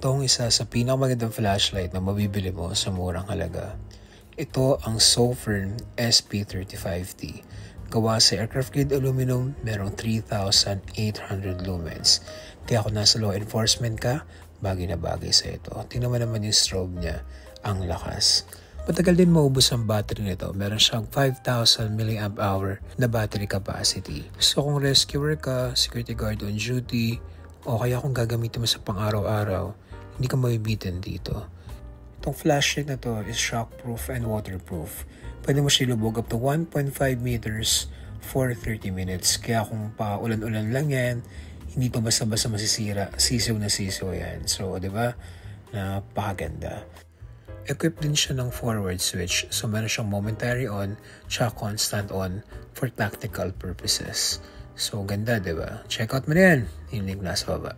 Itong isa sa pinakamagandang flashlight na mabibili mo sa murang halaga. Ito ang Sofirn SP35T. Gawa sa aircraft grade aluminum, merong 3,800 lumens. Kaya kung nasa law enforcement ka, bagay na bagay sa ito. Tingnan mo naman yung strobe niya, ang lakas. Matagal din maubos ang battery nito. Meron siyang 5,000 mAh na battery capacity. So kung rescuer ka, security guard on duty, o kaya kung gagamitin mo sa pang-araw-araw, hindi ka mabibitin dito. Itong flashlight na to is shockproof and waterproof. Pwede mo siya ilubog up to 1.5 meters for 30 minutes. Kaya kung pa ulan-ulan lang yan, hindi pa basta-basta masisira. Sisiw na sisiw yan. So, di ba? Napakaganda. Equipped din siya ng forward switch. So, meron siyang momentary on, tsaka constant on for tactical purposes. So, ganda, di ba? Check out mo na yan. Yung link nasa baba.